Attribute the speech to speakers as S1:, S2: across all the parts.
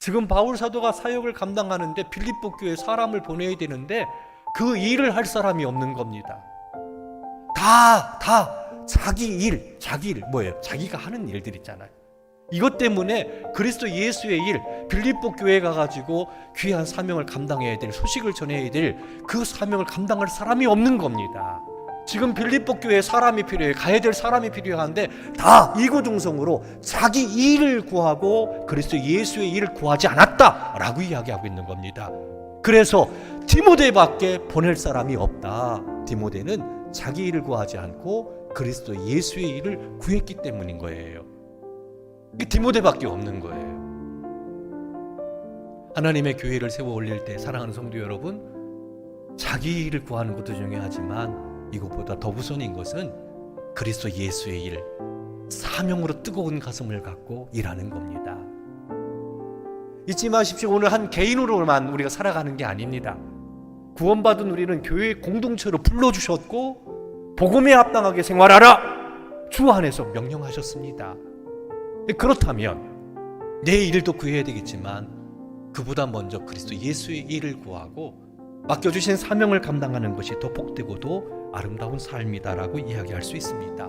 S1: 지금 바울 사도가 사역을 감당하는데 빌립보 교회에 사람을 보내야 되는데 그 일을 할 사람이 없는 겁니다. 다 자기 일 뭐예요? 자기가 하는 일들 있잖아요. 이것 때문에 그리스도 예수의 일, 빌립보 교회에 가가지고 귀한 사명을 감당해야 될, 소식을 전해야 될 그 사명을 감당할 사람이 없는 겁니다. 지금 빌립보 교회에 사람이 필요해요. 가야 될 사람이 필요한데 다 이구동성으로 자기 일을 구하고 그리스도 예수의 일을 구하지 않았다라고 이야기하고 있는 겁니다. 그래서 디모데밖에 보낼 사람이 없다. 디모데는 자기 일을 구하지 않고 그리스도 예수의 일을 구했기 때문인 거예요. 디모데밖에 없는 거예요. 하나님의 교회를 세워 올릴 때 사랑하는 성도 여러분, 자기 일을 구하는 것도 중요하지만 이것보다 더 우선인 것은 그리스도 예수의 일, 사명으로 뜨거운 가슴을 갖고 일하는 겁니다. 잊지 마십시오. 오늘 한 개인으로만 우리가 살아가는 게 아닙니다. 구원받은 우리는 교회의 공동체로 불러주셨고 복음에 합당하게 생활하라 주 안에서 명령하셨습니다. 그렇다면 내 일도 구해야 되겠지만 그보다 먼저 그리스도 예수의 일을 구하고 맡겨주신 사명을 감당하는 것이 더 복되고도 아름다운 삶이다라고 이야기할 수 있습니다.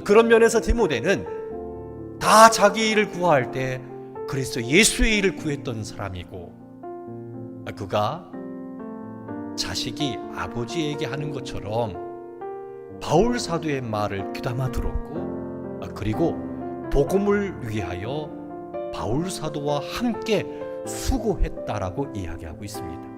S1: 그런 면에서 디모데는 다 자기 일을 구할 때 그리스도 예수의 일을 구했던 사람이고, 그가 자식이 아버지에게 하는 것처럼 바울 사도의 말을 귀담아 들었고, 그리고 복음을 위하여 바울 사도와 함께 수고했다라고 이야기하고 있습니다.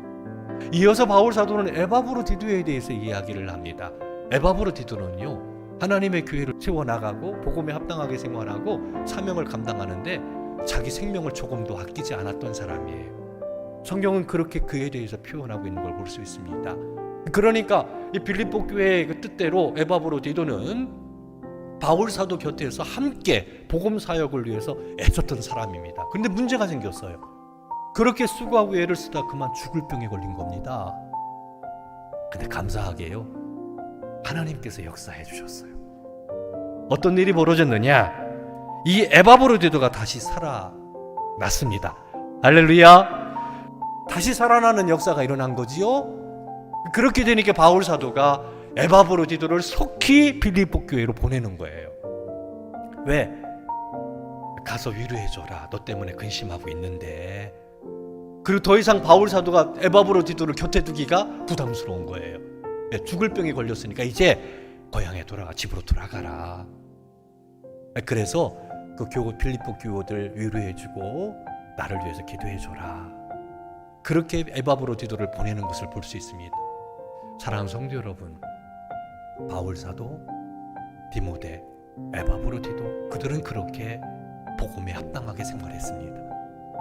S1: 이어서 바울 사도는 에바브로디도에 대해서 이야기를 합니다. 에바브로디도는요, 하나님의 교회를 세워나가고 복음에 합당하게 생활하고 사명을 감당하는데 자기 생명을 조금도 아끼지 않았던 사람이에요. 성경은 그렇게 그에 대해서 표현하고 있는 걸 볼 수 있습니다. 그러니까 이 빌립보 교회의 그 뜻대로 에바브로디도는 바울 사도 곁에서 함께 복음 사역을 위해서 애썼던 사람입니다. 그런데 문제가 생겼어요. 그렇게 수고하고 애를 쓰다 그만 죽을 병에 걸린 겁니다. 근데 감사하게요, 하나님께서 역사해 주셨어요. 어떤 일이 벌어졌느냐? 이 에바브로디도가 다시 살아났습니다. 할렐루야! 다시 살아나는 역사가 일어난 거지요. 그렇게 되니까 바울 사도가 에바브로디도를 속히 빌립보 교회로 보내는 거예요. 왜? 가서 위로해줘라. 너 때문에 근심하고 있는데. 그리고 더 이상 바울 사도가 에바브로디도를 곁에 두기가 부담스러운 거예요. 죽을 병에 걸렸으니까 이제 고향에 집으로 돌아가라. 그래서 그 빌립보 교우들 위로해주고 나를 위해서 기도해줘라. 그렇게 에바브로디도를 보내는 것을 볼 수 있습니다. 사랑하는 성도 여러분, 바울 사도, 디모데, 에바브로디도 그들은 그렇게 복음에 합당하게 생활했습니다.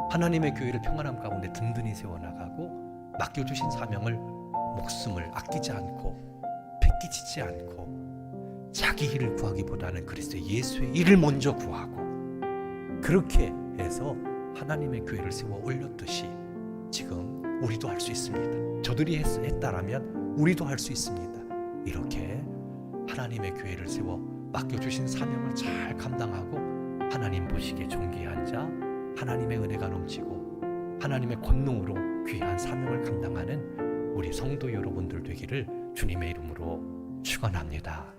S1: 하나님의 교회를 평안함 가운데 든든히 세워나가고 맡겨주신 사명을 목숨을 아끼지 않고 패기치지 않고 자기 일을 구하기보다는 그리스도 예수의 일을 먼저 구하고 그렇게 해서 하나님의 교회를 세워 올렸듯이 지금 우리도 할 수 있습니다. 저들이 했다라면 우리도 할 수 있습니다. 이렇게 하나님의 교회를 세워 맡겨주신 사명을 잘 감당하고 하나님 보시기에 존귀한 자, 하나님의 은혜가 넘치고 하나님의 권능으로 귀한 사명을 감당하는 우리 성도 여러분들 되기를 주님의 이름으로 축원합니다.